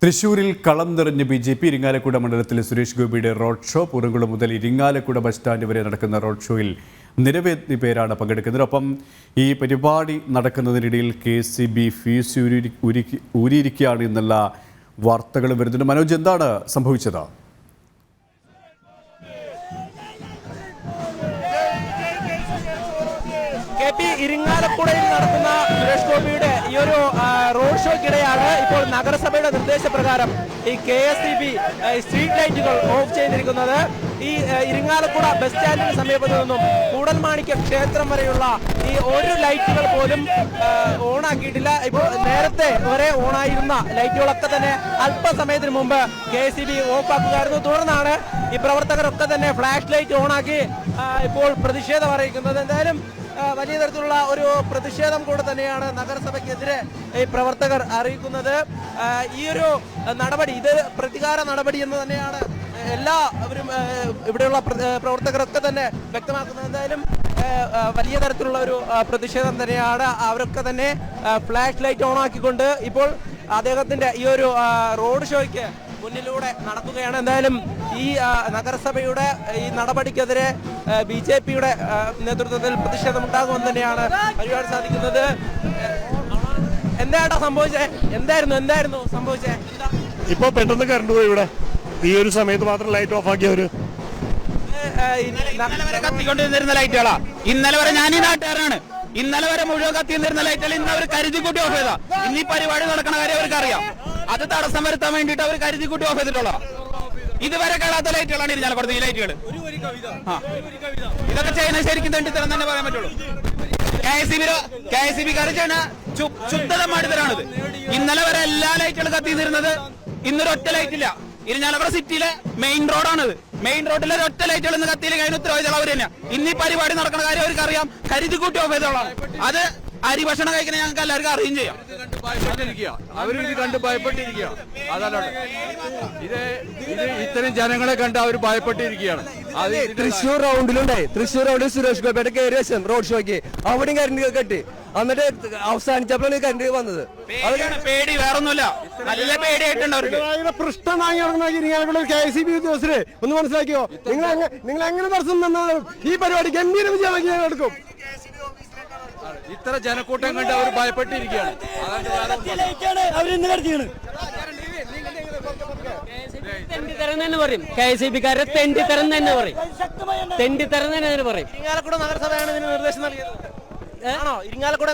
തൃശൂരിൽ കളം നിറഞ്ഞ ബി.ജെ.പി. ഇരിങ്ങാലക്കുട മണ്ഡലത്തിലെ സുരേഷ് ഗോപിയുടെ റോഡ് ഷോ പൂരംകുളം മുതൽ ഇരിങ്ങാലക്കുട ബസ് സ്റ്റാൻഡ് വരെ നടക്കുന്ന റോഡ് ഷോയിൽ നിരവധി പേരാണ് പങ്കെടുക്കുന്നത്. ഒപ്പം ഈ പരിപാടി നടക്കുന്നതിനിടയിൽ KCB ഫീസ് ഊരിയിരിക്കുകയാണ് എന്നുള്ള വാർത്തകൾ വരുന്നുണ്ട്. മനോജ്, എന്താണ് സംഭവിച്ചത്? ഇരിങ്ങാലക്കുടയിൽ നടക്കുന്ന സുരേഷ് ഗോപിയുടെ ഈ ഒരു റോഡ് ഷോയ്ക്കിടെയാണ് ഇപ്പോൾ നഗരസഭയുടെ നിർദ്ദേശപ്രകാരം ഈ KSEB സ്ട്രീറ്റ് ലൈറ്റുകൾ ഓഫ് ചെയ്തിരിക്കുന്നത്. ഈ ഇരിങ്ങാലക്കുട ബസ് സ്റ്റാൻഡിന് സമീപത്തു നിന്നും കൂടൽമാണിക്യ ക്ഷേത്രം വരെയുള്ള ഈ ഒരു ലൈറ്റുകൾ പോലും ഓണാക്കിയിട്ടില്ല. ഇപ്പോൾ നേരത്തെ വരെ ഓണായിരുന്ന ലൈറ്റുകളൊക്കെ തന്നെ അല്പസമയത്തിന് മുമ്പ് KSEB ഓഫാക്കുകയായിരുന്നു. തുടർന്നാണ് ഈ പ്രവർത്തകരൊക്കെ തന്നെ ഫ്ലാഷ് ലൈറ്റ് ഓണാക്കി ഇപ്പോൾ പ്രതിഷേധം അറിയിക്കുന്നത്. എന്തായാലും വലിയ തരത്തിലുള്ള ഒരു പ്രതിഷേധം കൂടെ തന്നെയാണ് നഗരസഭയ്ക്കെതിരെ ഈ പ്രവർത്തകർ അറിയിക്കുന്നത്. ഈ ഒരു നടപടി ഇത് പ്രതികാര നടപടി എന്ന് തന്നെയാണ് എല്ലാവരും ഇവിടെയുള്ള പ്രവർത്തകരൊക്കെ തന്നെ വ്യക്തമാക്കുന്നത്. എന്തായാലും വലിയ തരത്തിലുള്ള ഒരു പ്രതിഷേധം തന്നെയാണ്. അവരൊക്കെ തന്നെ ഫ്ലാഷ് ലൈറ്റ് ഓണാക്കിക്കൊണ്ട് ഇപ്പോൾ അദ്ദേഹത്തിന്റെ ഈ ഒരു റോഡ് ഷോയ്ക്ക് മുന്നിലൂടെ നടക്കുകയാണ്. എന്തായാലും ഈ നഗരസഭയുടെ ഈ നടപടിക്കെതിരെ BJPയുടെ നേതൃത്വത്തിൽ പ്രതിഷേധമുണ്ടാകുമെന്ന് തന്നെയാണ് അറിയാൻ സാധിക്കുന്നത്. എന്താ സംഭവിച്ചേ? എന്തായിരുന്നു സംഭവിച്ചേ? ഇപ്പൊ പെട്ടെന്ന് കറണ്ട് പോയി. ഇവിടെ ഈ ഒരു സമയത്ത് മാത്രം ലൈറ്റ് ഓഫ് ആക്കിയവര് ഇന്നലെ വരെ കത്തിക്കൊണ്ടിരുന്ന ലൈറ്റുകളാ. ഇന്നലെ വരെ ഞാൻ ഈ നാട്ടുകാരാണ്. ഇന്നലെ വരെ മുഴുവൻ കത്തിന്നിരുന്ന ലൈറ്റുകൾ ഇന്ന് അവർ കരുതി കൂട്ടി ഓഫ് ചെയ്താ. ഇന്ന് ഈ പരിപാടി നടക്കണ കാര്യം അവർക്ക് അറിയാം. അത് തടസ്സം വരുത്താൻ വേണ്ടിയിട്ട് അവർ കരുതി കൂട്ടി ഓഫ് ചെയ്തിട്ടുള്ള ഇതുവരെ കേളാത്ത ലൈറ്റുകളാണ് ഇരിഞ്ഞാലക്കുടത്തെ ഈ ലൈറ്റുകൾ. ഇതൊക്കെ ചെയ്യുന്നത് ശരിക്കും തെണ്ടിത്തരം തന്നെ പറയാൻ പറ്റുള്ളൂ. KSEB-കാര് ചെയ്യുന്ന ശുദ്ധത മാടിത്തരാണിത്. ഇന്നലെ വരെ എല്ലാ ലൈറ്റുകളും കത്തിന്നിരുന്നത് ഇന്നൊരു ഒറ്റ ലൈറ്റില്ല. ഇരിഞ്ഞാലക്കുട സിറ്റിയിലെ മെയിൻ റോഡാണിത്. മെയിൻ റോഡിലെ ഒറ്റ ലൈറ്റുകൾ ഇന്ന് കത്തിയില്ലെങ്കിൽ അതിന് ഉത്തരവാദിത്തം അവർ തന്നെയാണ്. ഇന്ന് ഈ പരിപാടി നടക്കുന്ന കാര്യം അവർക്ക് അറിയാം. കരുതി കൂട്ടി ഓഫ് ചെയ്തോളാണ്. അത് അരി ഭക്ഷണം കഴിക്കുന്ന ഞങ്ങൾക്ക് എല്ലാവർക്കും അറിയുകയും ചെയ്യാം. അവരിത് കണ്ട് ഭയപ്പെട്ടിരിക്കുക. അതാണ് ഇത് ഇത്തരം ജനങ്ങളെ കണ്ട് അവർ ഭയപ്പെട്ടിരിക്കുകയാണ്. തൃശ്ശൂർ റൗണ്ടിലുണ്ടായി. തൃശ്ശൂർ റൗണ്ടിൽ സുരേഷ് ഗോപിയുടെ കയറി വെച്ചു റോഡ് ഷോയ്ക്ക്. അവിടെയും കരണ്ട് കെട്ടി. എന്നിട്ട് അവസാനിച്ചപ്പോഴാണ് കരണ്ട് വന്നത്. പേടി വേറൊന്നുമില്ല. നല്ല പേടിയായിട്ടുണ്ട് അവർക്ക്. പൃഷ്ഠം വാങ്ങി നടക്കുന്ന KSEB ഉദ്യോഗസ്ഥരെ ഒന്ന് മനസ്സിലാക്കിയോ? നിങ്ങൾ എങ്ങനെ തടസ്സം തന്നാലും ഈ പരിപാടി ഗംഭീര വിജയമാക്കി ഞാൻ എടുക്കും. ഇത്ര ജനക്കൂട്ടം കണ്ട് അവർ ഭയപ്പെട്ടിരിക്കുകയാണ്. KSEB-കാരെ തെണ്ടിത്തരം തന്നെ പറയും. തെണ്ടിത്തരം തന്നെ പറയും. ഇരിങ്ങാലക്കുട നഗരസഭയാണ് ഇതിന് നിർദ്ദേശം നൽകിയത്. ആണോ? ഇരിങ്ങാലക്കുട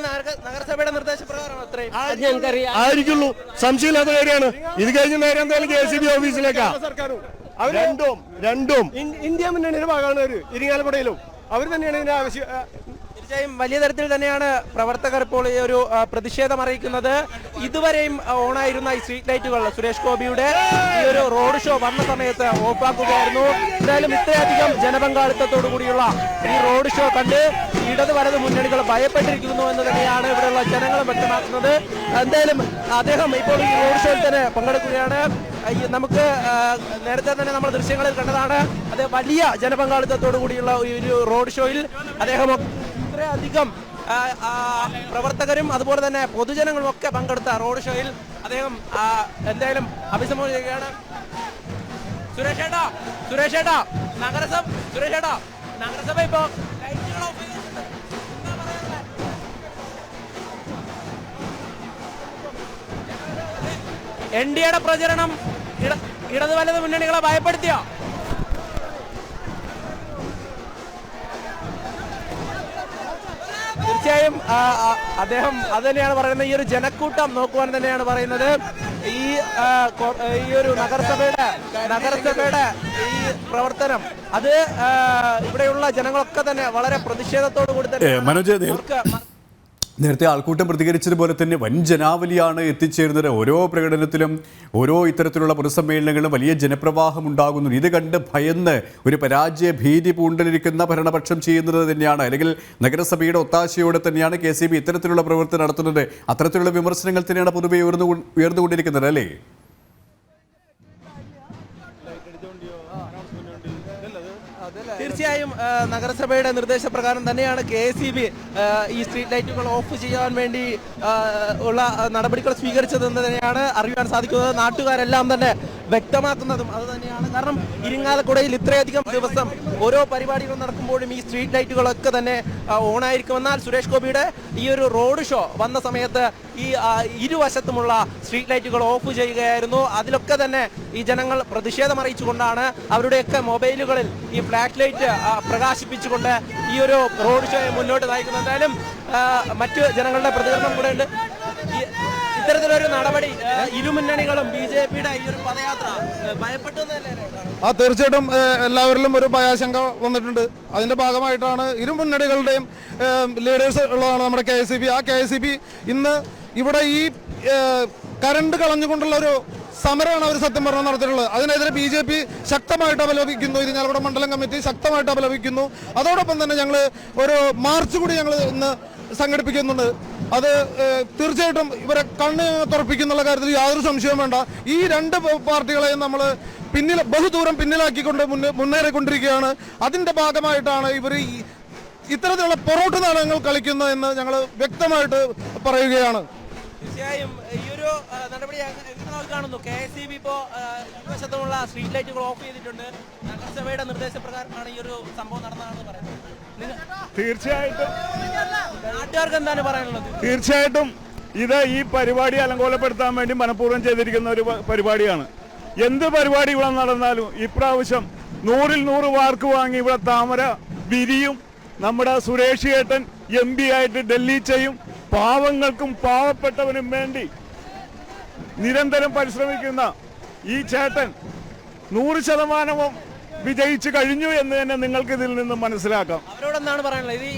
നഗരസഭയുടെ നിർദ്ദേശപ്രകാരമാണോ? അത്രയും ഞങ്ങൾക്കറിയാം. ആയിരിക്കുള്ളൂ. സംശയമില്ലാത്ത കാര്യമാണ്. ഇത് കഴിഞ്ഞ് നേരെ എന്തായാലും KSEB ഓഫീസിലേക്കാ. രണ്ടും ഇന്ത്യ മുന്നണിയുടെ ഭാഗമാണ് അവർ. ഇരിങ്ങാലക്കുടയിലും അവർ തന്നെയാണ് ഇതിന്റെ ആവശ്യം. തീർച്ചയായും വലിയ തരത്തിൽ തന്നെയാണ് പ്രവർത്തകർ ഇപ്പോൾ ഈ ഒരു പ്രതിഷേധം അറിയിക്കുന്നത്. ഇതുവരെയും ഓണായിരുന്ന ഈ സ്ട്രീറ്റ് ലൈറ്റുകൾ സുരേഷ് ഗോപിയുടെ ഈ ഒരു റോഡ് ഷോ വന്ന സമയത്ത് ഓഫാക്കുകയായിരുന്നു. എന്തായാലും ഇത്രയധികം ജനപങ്കാളിത്തത്തോടു കൂടിയുള്ള ഈ റോഡ് ഷോ കണ്ട് ഇടത് വലത് മുന്നണികൾ ഭയപ്പെട്ടിരിക്കുന്നു എന്ന് തന്നെയാണ് ഇവിടെയുള്ള ജനങ്ങൾ വ്യക്തമാക്കുന്നത്. എന്തായാലും അദ്ദേഹം ഇപ്പോൾ ഈ റോഡ് ഷോയിൽ തന്നെ പങ്കെടുക്കുകയാണ്. നമുക്ക് നേരത്തെ തന്നെ നമ്മൾ ദൃശ്യങ്ങളിൽ കണ്ടതാണ്. അത് വലിയ ജനപങ്കാളിത്തത്തോടു കൂടിയുള്ള ഒരു റോഡ് ഷോയിൽ അദ്ദേഹം ഇത്രയധികം പ്രവർത്തകരും അതുപോലെ തന്നെ പൊതുജനങ്ങളും ഒക്കെ പങ്കെടുത്ത റോഡ് ഷോയിൽ അദ്ദേഹം എന്തായാലും അഭിസംബോധന ചെയ്യുകയാണ്. സുരേഷേട്ടാ നഗരസഭ ഇപ്പോ NDAയുടെ പ്രചരണം ഇടത് വലത് മുന്നണികളെ ഭയപ്പെടുത്തിയോ? തീർച്ചയായും അദ്ദേഹം അത് തന്നെയാണ് പറയുന്നത്. ഈ ഒരു ജനക്കൂട്ടം നോക്കുവാൻ തന്നെയാണ് പറയുന്നത്. ഈ ഒരു നഗരസഭയുടെ ഈ പ്രവർത്തനം അത് ഇവിടെയുള്ള ജനങ്ങളൊക്കെ തന്നെ വളരെ പ്രതിഷേധത്തോടു കൂടി തന്നെ. നേരത്തെ ആൾക്കൂട്ടം പ്രതികരിച്ചതുപോലെ തന്നെ വൻ ജനാവലിയാണ് എത്തിച്ചേരുന്നത്. ഓരോ പ്രകടനത്തിലും ഓരോ ഇത്തരത്തിലുള്ള പൊതുസമ്മേളനങ്ങളിലും വലിയ ജനപ്രവാഹം ഉണ്ടാകുന്നു. ഇത് കണ്ട് ഭയന്ന് ഒരു പരാജയ ഭീതി പൂണ്ടലിരിക്കുന്ന ഭരണപക്ഷം ചെയ്യുന്നത് തന്നെയാണ്, അല്ലെങ്കിൽ നഗരസഭയുടെ ഒത്താശയോടെ തന്നെയാണ് KSEB ഇത്തരത്തിലുള്ള പ്രവർത്തനം നടത്തുന്നത്. അത്തരത്തിലുള്ള വിമർശനങ്ങൾ തന്നെയാണ് പൊതുവെ ഉയർന്നുകൊണ്ടിരിക്കുന്നത് അല്ലേ? തീർച്ചയായും നഗരസഭയുടെ നിർദ്ദേശപ്രകാരം തന്നെയാണ് KSEB ഈ സ്ട്രീറ്റ് ലൈറ്റുകൾ ഓഫ് ചെയ്യാൻ വേണ്ടി ഉള്ള നടപടികൾ സ്വീകരിച്ചതെന്ന് തന്നെയാണ് അറിയാൻ സാധിക്കുന്നത്. നാട്ടുകാരെല്ലാം തന്നെ വ്യക്തമാക്കുന്നതും അത് തന്നെയാണ്. കാരണം ഇരിങ്ങാലക്കുടയിൽ ഇത്രയധികം ദിവസം ഓരോ പരിപാടികൾ നടക്കുമ്പോഴും ഈ സ്ട്രീറ്റ് ലൈറ്റുകളൊക്കെ തന്നെ ഓണായിരിക്കും. എന്നാൽ സുരേഷ് ഗോപിയുടെ ഈ ഒരു റോഡ് ഷോ വന്ന സമയത്ത് ഈ ഇരുവശത്തുമുള്ള സ്ട്രീറ്റ് ലൈറ്റുകൾ ഓഫ് ചെയ്യുകയായിരുന്നു. അതിലൊക്കെ തന്നെ ഈ ജനങ്ങൾ പ്രതിഷേധം അറിയിച്ചുകൊണ്ടാണ് അവരുടെയൊക്കെ മൊബൈലുകളിൽ ഈ ഫ്ലാഷ് ലൈറ്റ് പ്രകാശിപ്പിച്ചുകൊണ്ട് ഈ ഒരു റോഡ് ഷോയെ മുന്നോട്ട് നയിക്കുന്നത്. എന്തായാലും മറ്റു ജനങ്ങളുടെ പ്രതികരണം കൂടെ ഉണ്ട്. ഇത്തരത്തിലൊരു നടപടി ഇരുമുന്നണികളും BJP-യുടെ ഈ ഒരു പദയാത്ര ഭയപ്പെട്ടു എന്നല്ലേ? തീർച്ചയായിട്ടും എല്ലാവരിലും ഒരു ഭയാശങ്ക വന്നിട്ടുണ്ട്. അതിന്റെ ഭാഗമായിട്ടാണ് ഇരു മുന്നണികളുടെയും ലീഡേഴ്സ് ഉള്ളതാണ് നമ്മുടെ KSEB. ആ KSEB ഇന്ന് ഇവിടെ ഈ കറണ്ട് കളഞ്ഞുകൊണ്ടുള്ള ഒരു സമരമാണ് അവർ സത്യം പറഞ്ഞാൽ നടത്തിയിട്ടുള്ളത്. അതിനെതിരെ BJP ശക്തമായിട്ട് അപലപിക്കുന്നു. ഇരിങ്ങാലക്കുട മണ്ഡലം കമ്മിറ്റി ശക്തമായിട്ട് അപലപിക്കുന്നു. അതോടൊപ്പം തന്നെ ഞങ്ങൾ ഒരു മാർച്ച് കൂടി ഞങ്ങൾ ഇന്ന് സംഘടിപ്പിക്കുന്നുണ്ട്. അത് തീർച്ചയായിട്ടും ഇവരെ കണ്ണ് തുറപ്പിക്കുന്നുള്ള കാര്യത്തിൽ യാതൊരു സംശയവും വേണ്ട. ഈ രണ്ട് പാർട്ടികളെയും നമ്മൾ ബഹുദൂരം പിന്നിലാക്കിക്കൊണ്ട് മുന്നേറിക്കൊണ്ടിരിക്കുകയാണ്. അതിന്റെ ഭാഗമായിട്ടാണ് ഇവർ ഇത്തരത്തിലുള്ള പൊറോട്ട് നാടകങ്ങൾ കളിക്കുന്നതെന്ന് ഞങ്ങൾ വ്യക്തമായിട്ട് പറയുകയാണ്. തീർച്ചയായും ഈ ഒരു നടപടി കാണുന്നു. KSEB ഇപ്പോൾ ഇരുവശത്തുമുള്ള സ്ട്രീറ്റ് ലൈറ്റുകൾ ഓഫ് ചെയ്തിട്ടുണ്ട്. നഗരസഭയുടെ നിർദ്ദേശപ്രകാരമാണ് ഈ ഒരു സംഭവം നടന്നതെന്ന് പറയുന്നത്. തീർച്ചയായിട്ടും നാട്ടുകാർക്ക് എന്താണ് പറയാനുള്ളത്? തീർച്ചയായിട്ടും ഇത് ഈ പരിപാടി അലങ്കോലപ്പെടുത്താൻ വേണ്ടി മനഃപൂർവ്വം ചെയ്തിരിക്കുന്ന ഒരു പരിപാടിയാണ്. എന്ത് പരിപാടി ഇവിടെ നടന്നാലും ഇപ്രാവശ്യം 100-ൽ 100 മാർക്ക് വാങ്ങി ഇവിടെ താമര വിരിയും. നമ്മുടെ സുരേഷ് ഏട്ടൻ MP ആയിട്ട് ഡൽഹി ചെയ്യും. പാവങ്ങൾക്കും പാവപ്പെട്ടവനും വേണ്ടി നിരന്തരം പരിശ്രമിക്കുന്ന ഈ ചേട്ടൻ 100% വിജയിച്ചു കഴിഞ്ഞു എന്ന് തന്നെ നിങ്ങൾക്ക് ഇതിൽ നിന്ന് മനസ്സിലാക്കാം. അവരോടെന്താണ് പറയാനുള്ളത്? ഈ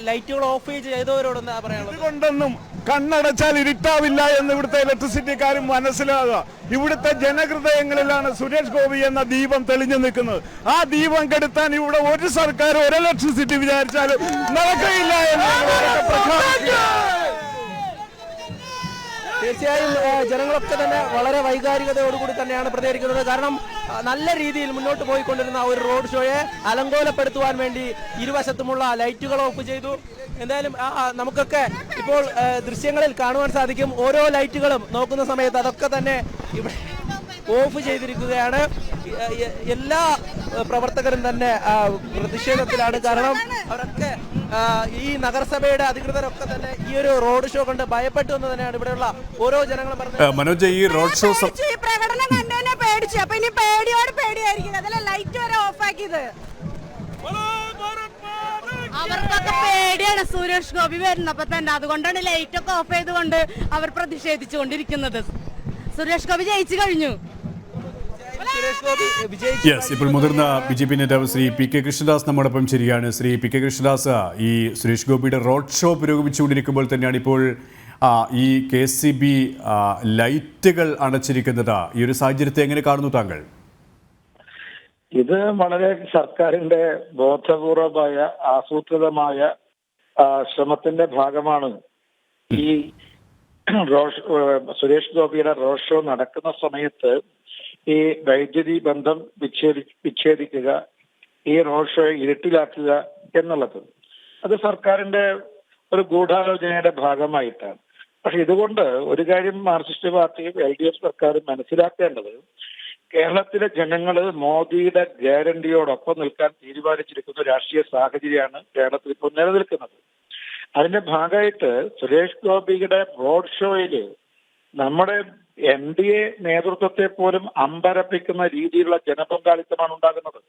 ലൈറ്റുകൾ ഓഫ് ചെയ്തവരോട് എന്താ പറയാനുള്ളത്? ഇതുകൊണ്ടൊന്നും കണ്ണടച്ചാൽ ഇരുട്ടാവില്ല എന്ന് ഇവിടുത്തെ ഇലക്ട്രിസിറ്റിക്കാരും മനസ്സിലാകുക. ഇവിടുത്തെ ജനഹൃദയങ്ങളിലാണ് സുരേഷ് ഗോപി എന്ന ദീപം തെളിഞ്ഞു നിൽക്കുന്നത്. ആ ദീപം കെടുത്താൻ ഇവിടെ ഒരു സർക്കാർ ഒരു ഇലക്ട്രിസിറ്റി വിചാരിച്ചാലും നടക്കുകയില്ല എന്ന് തീർച്ചയായും ജനങ്ങളൊക്കെ തന്നെ വളരെ വൈകാരികതയോടുകൂടി തന്നെയാണ് പ്രതികരിക്കുന്നത്. കാരണം നല്ല രീതിയിൽ മുന്നോട്ട് പോയിക്കൊണ്ടിരുന്ന ഒരു റോഡ് ഷോയെ അലങ്കോലപ്പെടുത്തുവാൻ വേണ്ടി ഇരുവശത്തുമുള്ള ലൈറ്റുകൾ ഓഫ് ചെയ്തു. എന്തായാലും നമുക്കൊക്കെ ഇപ്പോൾ ദൃശ്യങ്ങളിൽ കാണുവാൻ സാധിക്കും. ഓരോ ലൈറ്റുകളും നോക്കുന്ന സമയത്ത് അതൊക്കെ തന്നെ ഇവിടെ ഓഫ് ചെയ്തിരിക്കുകയാണ്. എല്ലാ പ്രവർത്തകരും തന്നെ പ്രതിഷേധത്തിലാണ്. കാരണം അവരൊക്കെ ഈ നഗരസഭയുടെ അധികൃതരൊക്കെ തന്നെ ഈ ഒരു റോഡ് ഷോ കണ്ട് ഭയപ്പെട്ടു എന്ന് തന്നെയാണ് ഇവിടെയുള്ള ഓരോ ജനങ്ങളും പറഞ്ഞത്. മനോജ്, ഈ റോഡ് ഷോ പ്രകടനം കണ്ടുതന്നെ പേടിച്ചു. അപ്പൊ ഇനി പേടിയോട് പേടിയായിരിക്കും. അതല്ല ലൈറ്റ് വരെ ഓഫ് ആക്കിയത്. അവർക്കൊക്കെ പേടിയാണ് സുരേഷ് ഗോപി വരുന്നപ്പോ തന്നെ. അതുകൊണ്ടാണ് ലൈറ്റ് ഒക്കെ ഓഫ് ചെയ്തുകൊണ്ട് അവർ പ്രതിഷേധിച്ചുകൊണ്ടിരിക്കുന്നത്. സുരേഷ് ഗോപി ജയിച്ചു കഴിഞ്ഞു. ഇപ്പോൾ മുതിർന്ന BJP നേതാവ് ശ്രീ PK കൃഷ്ണദാസ് നമ്മോടൊപ്പം ശരിയാണ്. ശ്രീ PK കൃഷ്ണദാസ്, ഈ സുരേഷ് ഗോപിയുടെ റോഡ് ഷോ പുരോഗമിച്ചുകൊണ്ടിരിക്കുമ്പോൾ തന്നെയാണ് ഇപ്പോൾ ഈ KSEB ലൈറ്റുകൾ അണച്ചിരിക്കുന്നത്. ഈ ഒരു സാഹചര്യത്തെ എങ്ങനെ കാണുന്നു താങ്കൾ? ഇത് വളരെ സർക്കാരിന്റെ ബോധപൂർവമായ ആസൂത്രിതമായ ശ്രമത്തിന്റെ ഭാഗമാണ്. ഈ സുരേഷ് ഗോപിയുടെ റോഡ് ഷോ നടക്കുന്ന സമയത്ത് ഈ വൈദ്യുതി ബന്ധം വിച്ഛേദിക്കുക, ഈ റോഡ് ഷോ ഇരുട്ടിലാക്കുക എന്നുള്ളത് അത് സർക്കാരിന്റെ ഒരു ഗൂഢാലോചനയുടെ ഭാഗമായിട്ടാണ്. പക്ഷെ ഇതുകൊണ്ട് ഒരു കാര്യം മാർക്സിസ്റ്റ് പാർട്ടിയും LDF സർക്കാരും മനസ്സിലാക്കേണ്ടത്, കേരളത്തിലെ ജനങ്ങൾ മോദിയുടെ ഗ്യാരണ്ടിയോടൊപ്പം നിൽക്കാൻ തീരുമാനിച്ചിരിക്കുന്ന രാഷ്ട്രീയ സാഹചര്യമാണ് കേരളത്തിൽ ഇപ്പോൾ നിലനിൽക്കുന്നത്. അതിന്റെ ഭാഗമായിട്ട് സുരേഷ് ഗോപിയുടെ റോഡ് ഷോയില് നമ്മുടെ NDA നേതൃത്വത്തെ പോലും അമ്പരപ്പിക്കുന്ന രീതിയിലുള്ള ജനപങ്കാളിത്തമാണ് ഉണ്ടാകുന്നത്.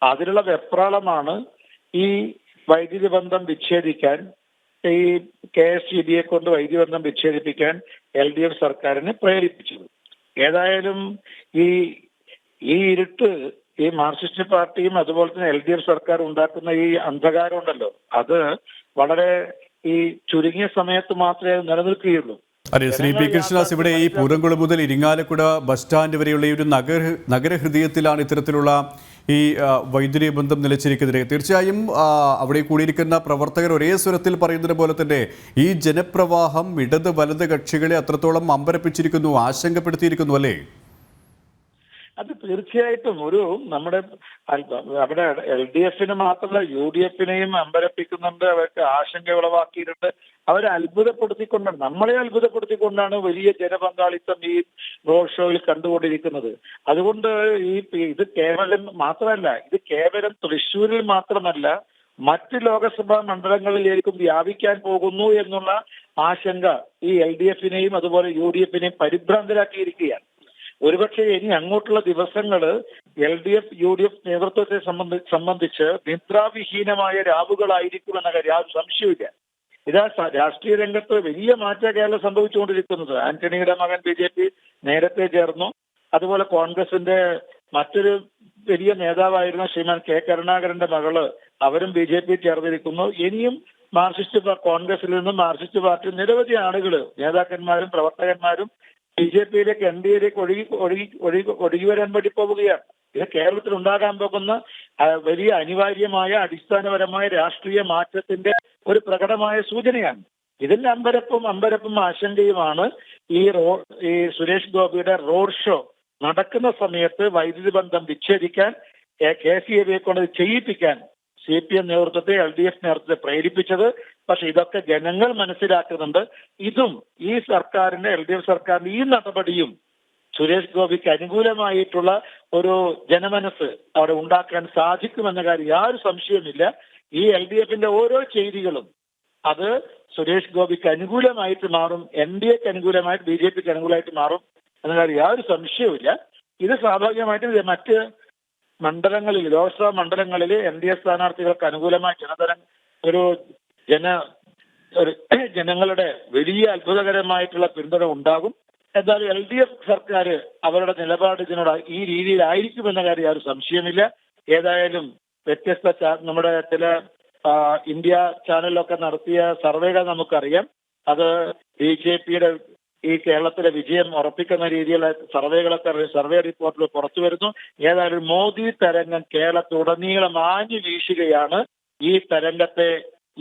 അതിലുള്ള വെപ്രാളമാണ് ഈ വൈദ്യുതി ബന്ധം വിച്ഛേദിക്കാൻ, ഈ KSEBയെ കൊണ്ട് വൈദ്യുതി ബന്ധം വിച്ഛേദിപ്പിക്കാൻ LDF സർക്കാരിനെ പ്രേരിപ്പിച്ചത്. ഏതായാലും ഈ ഇരുട്ട് ഈ മാർക്സിസ്റ്റ് പാർട്ടിയും അതുപോലെ തന്നെ LDF സർക്കാർ ഉണ്ടാക്കുന്ന ഈ അന്ധകാരം ഉണ്ടല്ലോ, അത് വളരെ ഈ ചുരുങ്ങിയ സമയത്ത് മാത്രമേ നിലനിൽക്കുകയുള്ളൂ. അതെ, ശ്രീ PK കൃഷ്ണദാസ്, ഇവിടെ ഈ പൂരംകുളം മുതൽ ഇരിങ്ങാലക്കുട ബസ് സ്റ്റാൻഡ് വരെയുള്ള ഈ ഒരു നഗരഹൃദയത്തിലാണ് ഇത്തരത്തിലുള്ള ഈ വൈദ്യുതി ബന്ധം നിലച്ചിരിക്കുന്നത്. തീർച്ചയായും അവിടെ കൂടിയിരിക്കുന്ന പ്രവർത്തകർ ഒരേ സ്വരത്തിൽ പറയുന്നത് പോലെ തന്നെ ഈ ജനപ്രവാഹം ഇടത് വലത് കക്ഷികളെ അത്രത്തോളം അമ്പരപ്പിച്ചിരിക്കുന്നു, ആശങ്കപ്പെടുത്തിയിരിക്കുന്നു അല്ലേ? അത് തീർച്ചയായിട്ടും ഒരു നമ്മുടെ അവിടെ LDF-ന് മാത്രമല്ല UDF-നെയും അമ്പരപ്പിക്കുന്നുണ്ട്, അവർക്ക് ആശങ്ക ഉളവാക്കിയിട്ടുണ്ട്. അവരെ അത്ഭുതപ്പെടുത്തിക്കൊണ്ടാണ്, നമ്മളെ അത്ഭുതപ്പെടുത്തിക്കൊണ്ടാണ് വലിയ ജനപങ്കാളിത്തം ഈ റോഡ് ഷോയിൽ കണ്ടുകൊണ്ടിരിക്കുന്നത്. അതുകൊണ്ട് ഇത് കേവലം മാത്രമല്ല, ഇത് കേവലം തൃശ്ശൂരിൽ മാത്രമല്ല മറ്റ് ലോകസഭാ മണ്ഡലങ്ങളിലേക്കും വ്യാപിക്കാൻ പോകുന്നു എന്നുള്ള ആശങ്ക ഈ LDF-നെയും അതുപോലെ UDF-നെയും പരിഭ്രാന്തരാക്കിയിരിക്കുകയാണ്. ഒരുപക്ഷെ ഇനി അങ്ങോട്ടുള്ള ദിവസങ്ങൾ LDF UDF നേതൃത്വത്തെ സംബന്ധിച്ച് നിദ്രാവിഹീനമായ രാവുകളായിരിക്കുമെന്ന കാര്യം യാതൊരു സംശയമില്ല. ഇതാ രാഷ്ട്രീയ രംഗത്ത് വലിയ മാറ്റം കേരളം സംഭവിച്ചുകൊണ്ടിരിക്കുന്നത്. ആന്റണിയുടെ മകൻ BJP നേരത്തെ ചേർന്നു. അതുപോലെ കോൺഗ്രസിന്റെ മറ്റൊരു വലിയ നേതാവായിരുന്ന ശ്രീമാൻ K കരുണാകരന്റെ മകള് അവരും BJP ചേർന്നിരിക്കുന്നു. ഇനിയും കോൺഗ്രസിൽ നിന്നും മാർക്സിസ്റ്റ് പാർട്ടി നിരവധി ആളുകൾ, നേതാക്കന്മാരും പ്രവർത്തകന്മാരും BJP-യിലേക്ക് NDA-യിലേക്ക് ഒഴുകി വരാൻ വേണ്ടി പോവുകയാണ്. ഇത് കേരളത്തിൽ ഉണ്ടാകാൻ പോകുന്ന വലിയ അനിവാര്യമായ അടിസ്ഥാനപരമായ രാഷ്ട്രീയ മാറ്റത്തിന്റെ ഒരു പ്രകടമായ സൂചനയാണ്. ഇതിന്റെ അമ്പരപ്പും ആശങ്കയുമാണ് ഈ സുരേഷ് ഗോപിയുടെ റോഡ് ഷോ നടക്കുന്ന സമയത്ത് വൈദ്യുതി ബന്ധം വിച്ഛേദിക്കാൻ KCA കൊണ്ട് ചെയ്യിപ്പിക്കാൻ CPM നേതൃത്വത്തെ LDF നേതൃത്വത്തെ പ്രേരിപ്പിച്ചത്. പക്ഷെ ഇതൊക്കെ ജനങ്ങൾ മനസ്സിലാക്കുന്നുണ്ട്. ഇതും ഈ സർക്കാരിന്റെ LDF സർക്കാരിന്റെ ഈ നടപടിയും സുരേഷ് ഗോപിക്ക് അനുകൂലമായിട്ടുള്ള ഒരു ജനമനസ്സ് അവിടെ ഉണ്ടാക്കാൻ സാധിക്കുമെന്ന കാര്യം യാതൊരു സംശയവുമില്ല. ഈ LDF-ന്റെ ഓരോ ചെയ്തികളും അത് സുരേഷ് ഗോപിക്ക് അനുകൂലമായിട്ട് മാറും, NDA-ക്ക് അനുകൂലമായിട്ട് BJP-ക്ക് അനുകൂലമായിട്ട് മാറും എന്ന കാര്യം യാതൊരു സംശയവുമില്ല. ഇത് സ്വാഭാവികമായിട്ടും മറ്റ് മണ്ഡലങ്ങളിൽ, ലോക്സഭാ മണ്ഡലങ്ങളിൽ NDA സ്ഥാനാർത്ഥികൾക്ക് അനുകൂലമായ ജനങ്ങളുടെ വലിയ അത്ഭുതകരമായിട്ടുള്ള പിന്തുണ ഉണ്ടാകും. എന്തായാലും LDF സർക്കാർ അവരുടെ നിലപാട് ഇതിനോട് ഈ രീതിയിലായിരിക്കുമെന്ന കാര്യം യാതൊരു സംശയമില്ല. ഏതായാലും നമ്മുടെ ചില ഇന്ത്യ ചാനലിലൊക്കെ നടത്തിയ സർവേകൾ നമുക്കറിയാം. അത് BJP-യുടെ ഈ കേരളത്തിലെ വിജയം ഉറപ്പിക്കുന്ന രീതിയിലുള്ള സർവേ റിപ്പോർട്ടിൽ പുറത്തു വരുന്നു. ഏതായാലും മോദി തരംഗം കേരളത്തിലുടനീളം ആഞ്ഞു വീശുകയാണ്. ഈ തരംഗത്തെ,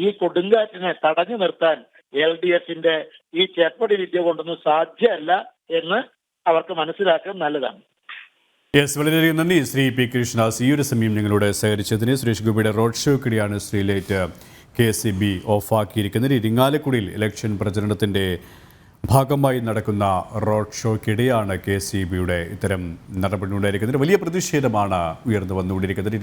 ഈ കൊടുങ്കാറ്റിനെ തടഞ്ഞു നിർത്താൻ LDF-ന്റെ ഈ ചെപ്പടി വിദ്യ കൊണ്ടൊന്നും സാധ്യമല്ല എന്ന് അവർക്ക് മനസ്സിലാക്കാൻ നല്ലതാണ്. വളരെയധികം നന്ദി ശ്രീ P. കൃഷ്ണദാസ്, ഈ ഒരു സമയം ഞങ്ങളോട് സഹകരിച്ചതിന്. സുരേഷ് ഗോപിയുടെ റോഡ് ഷോക്കിടെയാണ് സ്ട്രീറ്റ് KCB ഓഫാക്കിയിരിക്കുന്നത്. ഇരിങ്ങാലക്കുടിയിൽ ഇലക്ഷൻ പ്രചരണത്തിൻ്റെ ഭാഗമായി നടക്കുന്ന റോഡ് ഷോക്കിടെയാണ് KCB-യുടെ ഇത്തരം നടപടി ഉണ്ടായിരിക്കുന്നത്. വലിയ പ്രതിഷേധമാണ് ഉയർന്നു വന്നുകൊണ്ടിരിക്കുന്നത്.